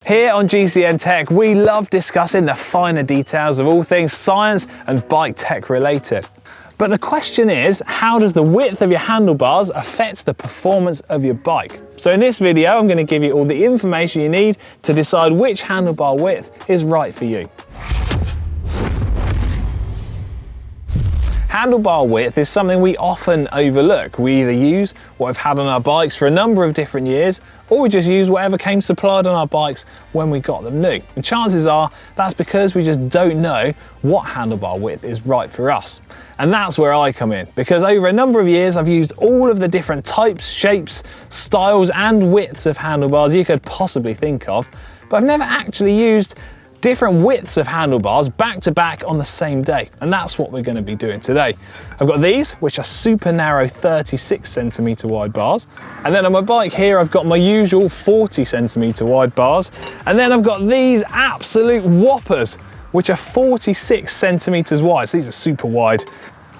Here on GCN Tech, we love discussing the finer details of all things science and bike tech related. But the question is, how does the width of your handlebars affect the performance of your bike? So in this video, I'm going to give you all the information you need to decide which handlebar width is right for you. Handlebar width is something we often overlook. We either use what we've had on our bikes for a number of different years, or we just use whatever came supplied on our bikes when we got them new. And chances are that's because we just don't know what handlebar width is right for us. And that's where I come in, because over a number of years I've used all of the different types, shapes, styles and widths of handlebars you could possibly think of, but I've never actually used different widths of handlebars back to back on the same day, and that's what we're going to be doing today. I've got these, which are super narrow 36cm wide bars, and then on my bike here I've got my usual 40cm wide bars, and then I've got these absolute whoppers, which are 46cm wide, so these are super wide.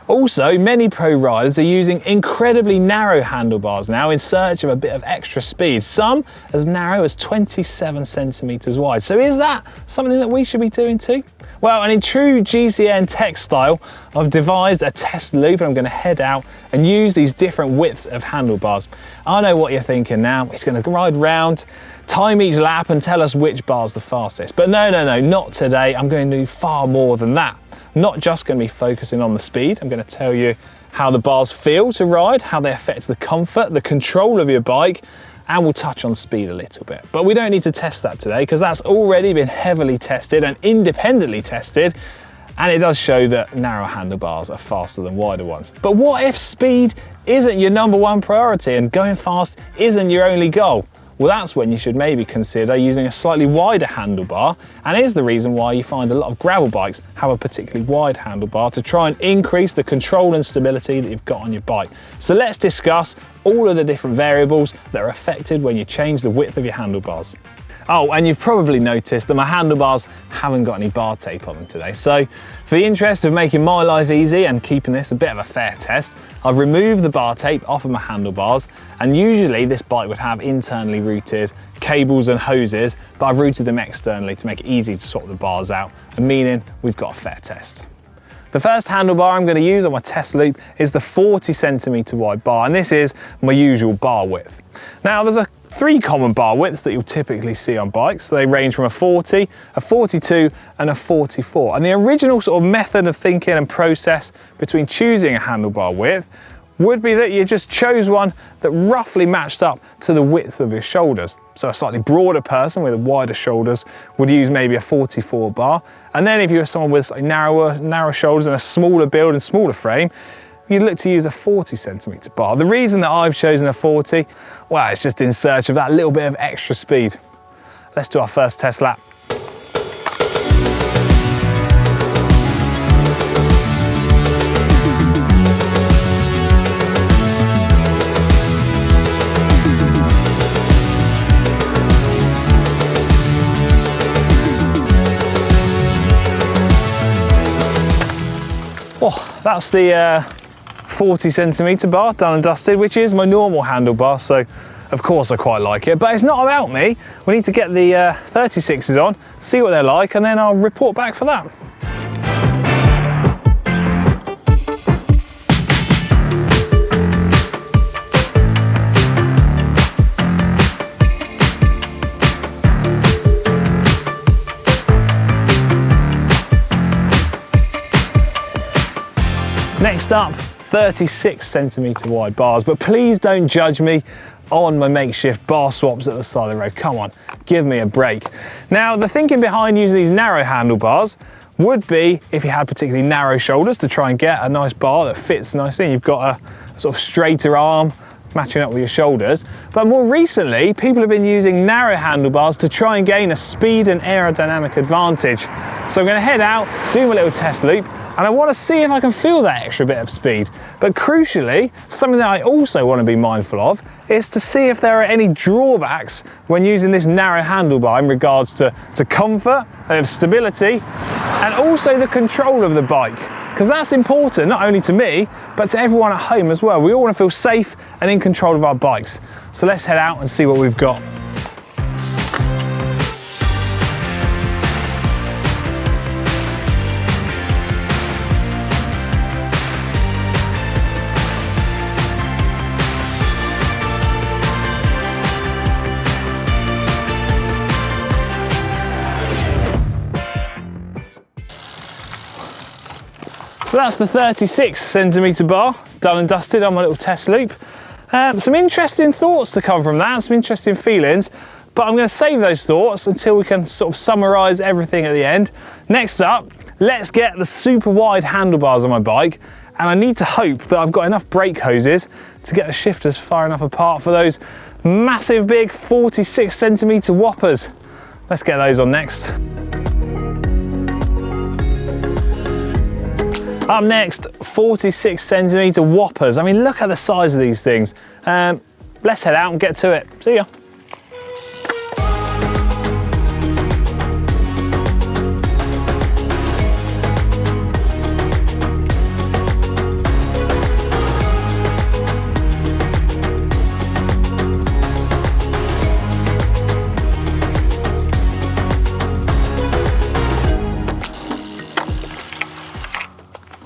Also, many pro riders are using incredibly narrow handlebars now in search of a bit of extra speed, some as narrow as 27cm wide. So is that something that we should be doing too? Well, and in true GCN Tech style, I've devised a test loop and I'm going to head out and use these different widths of handlebars. I know what you're thinking now, it's going to ride round, time each lap and tell us which bar's the fastest. But no, not today. I'm going to do far more than that. Not just going to be focusing on the speed, I'm going to tell you how the bars feel to ride, how they affect the comfort, the control of your bike, and we'll touch on speed a little bit. But we don't need to test that today because that's already been heavily tested and independently tested, and it does show that narrow handlebars are faster than wider ones. But what if speed isn't your number one priority and going fast isn't your only goal? Well, that's when you should maybe consider using a slightly wider handlebar, and is the reason why you find a lot of gravel bikes have a particularly wide handlebar to try and increase the control and stability that you've got on your bike. So let's discuss all of the different variables that are affected when you change the width of your handlebars. Oh, and you've probably noticed that my handlebars haven't got any bar tape on them today. So for the interest of making my life easy and keeping this a bit of a fair test, I've removed the bar tape off of my handlebars, and usually this bike would have internally routed cables and hoses, but I've routed them externally to make it easy to swap the bars out, and meaning we've got a fair test. The first handlebar I'm going to use on my test loop is the 40cm wide bar, and this is my usual bar width. Now there's three common bar widths that you'll typically see on bikes. They range from a 40, a 42 and a 44. And the original sort of method of thinking and process between choosing a handlebar width would be that you just chose one that roughly matched up to the width of your shoulders. So a slightly broader person with wider shoulders would use maybe a 44 bar. And then if you were someone with slightly narrower shoulders and a smaller build and smaller frame, you'd look to use a 40cm bar. The reason that I've chosen a 40, well, it's just in search of that little bit of extra speed. Let's do our first test lap. Oh, that's the 40cm bar done and dusted, which is my normal handlebar, so of course I quite like it. But it's not about me. We need to get the 36s on, see what they're like, and then I'll report back for that. Next up, 36cm wide bars, but please don't judge me on my makeshift bar swaps at the side of the road. Come on, give me a break. Now, the thinking behind using these narrow handlebars would be if you had particularly narrow shoulders to try and get a nice bar that fits nicely. You've got a sort of straighter arm matching up with your shoulders. But more recently, people have been using narrow handlebars to try and gain a speed and aerodynamic advantage. So I'm going to head out, do my little test loop, and I want to see if I can feel that extra bit of speed. But crucially, something that I also want to be mindful of is to see if there are any drawbacks when using this narrow handlebar in regards to comfort, stability, and also the control of the bike. Because that's important, not only to me, but to everyone at home as well. We all want to feel safe and in control of our bikes. So let's head out and see what we've got. So that's the 36cm bar, done and dusted on my little test loop. Some interesting thoughts to come from that, some interesting feelings, but I'm going to save those thoughts until we can sort of summarise everything at the end. Next up, let's get the super wide handlebars on my bike, and I need to hope that I've got enough brake hoses to get the shifters far enough apart for those massive big 46cm whoppers. Let's get those on next. Up next, 46cm whoppers. I mean, look at the size of these things. Let's head out and get to it. See ya.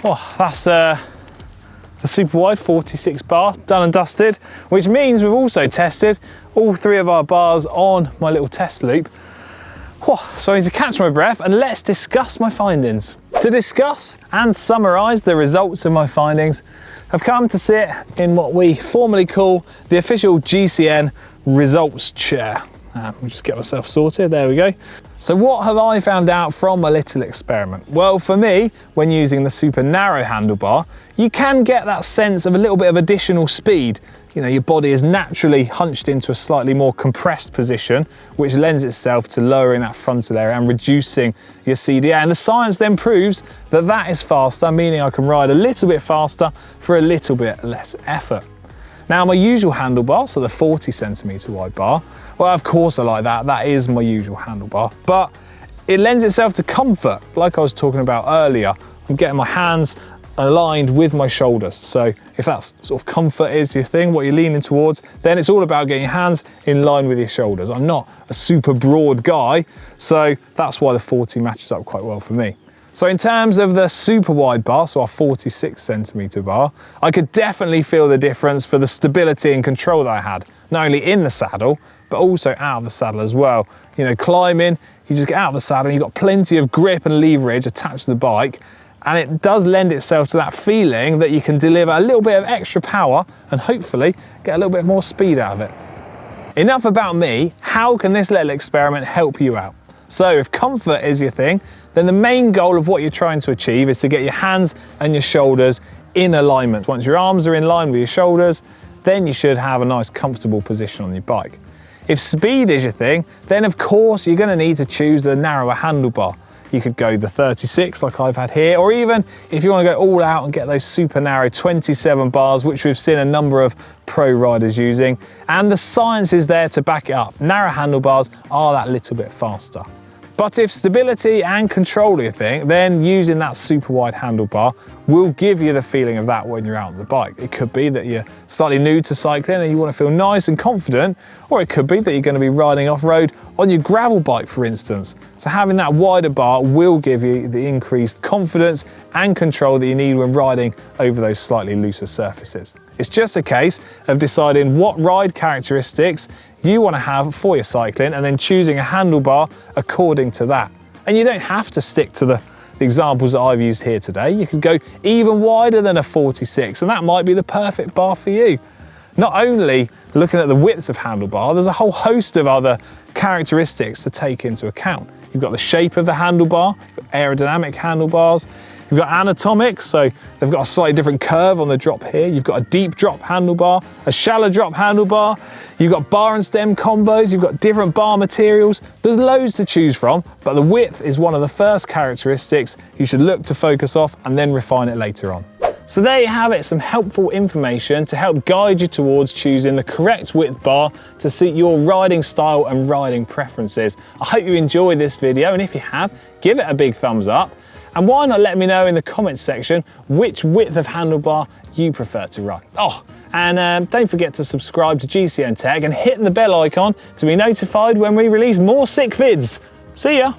Oh, that's the super wide 46 bar, done and dusted, which means we've also tested all 3 of our bars on my little test loop. Oh, so I need to catch my breath and let's discuss my findings. To discuss and summarise the results of my findings, I've come to sit in what we formally call the official GCN results chair. I'll just get myself sorted, there we go. So what have I found out from my little experiment? Well, for me, when using the super narrow handlebar, you can get that sense of a little bit of additional speed. You know, your body is naturally hunched into a slightly more compressed position, which lends itself to lowering that frontal area and reducing your CDA. And the science then proves that that is faster, meaning I can ride a little bit faster for a little bit less effort. Now, my usual handlebar, so the 40cm wide bar, well, of course I like that. That is my usual handlebar, but it lends itself to comfort. Like I was talking about earlier, I'm getting my hands aligned with my shoulders. So if that's sort of comfort is your thing, what you're leaning towards, then it's all about getting your hands in line with your shoulders. I'm not a super broad guy, so that's why the 40 matches up quite well for me. So in terms of the super wide bar, so our 46cm bar, I could definitely feel the difference for the stability and control that I had, not only in the saddle, but also out of the saddle as well. You know, climbing, you just get out of the saddle and you've got plenty of grip and leverage attached to the bike, and it does lend itself to that feeling that you can deliver a little bit of extra power and hopefully get a little bit more speed out of it. Enough about me. How can this little experiment help you out? So if comfort is your thing, then the main goal of what you're trying to achieve is to get your hands and your shoulders in alignment. Once your arms are in line with your shoulders, then you should have a nice comfortable position on your bike. If speed is your thing, then of course you're going to need to choose the narrower handlebar. You could go the 36 like I've had here, or even if you want to go all out and get those super narrow 27 bars, which we've seen a number of pro riders using, and the science is there to back it up. Narrow handlebars are that little bit faster. But if stability and control are your thing, then using that super wide handlebar will give you the feeling of that when you're out on the bike. It could be that you're slightly new to cycling and you want to feel nice and confident, or it could be that you're going to be riding off-road on your gravel bike, for instance. So having that wider bar will give you the increased confidence and control that you need when riding over those slightly looser surfaces. It's just a case of deciding what ride characteristics you want to have for your cycling and then choosing a handlebar according to that. And you don't have to stick to the examples that I've used here today. You could go even wider than a 46 and that might be the perfect bar for you. Not only looking at the widths of handlebar, there's a whole host of other characteristics to take into account. You've got the shape of the handlebar, you've got aerodynamic handlebars, you've got anatomic, so they've got a slightly different curve on the drop here. You've got a deep drop handlebar, a shallow drop handlebar, you've got bar and stem combos, you've got different bar materials. There's loads to choose from, but the width is one of the first characteristics you should look to focus off and then refine it later on. So there you have it, some helpful information to help guide you towards choosing the correct width bar to suit your riding style and riding preferences. I hope you enjoyed this video, and if you have, give it a big thumbs up. And why not let me know in the comments section which width of handlebar you prefer to ride. Oh, and don't forget to subscribe to GCN Tech and hit the bell icon to be notified when we release more sick vids. See ya!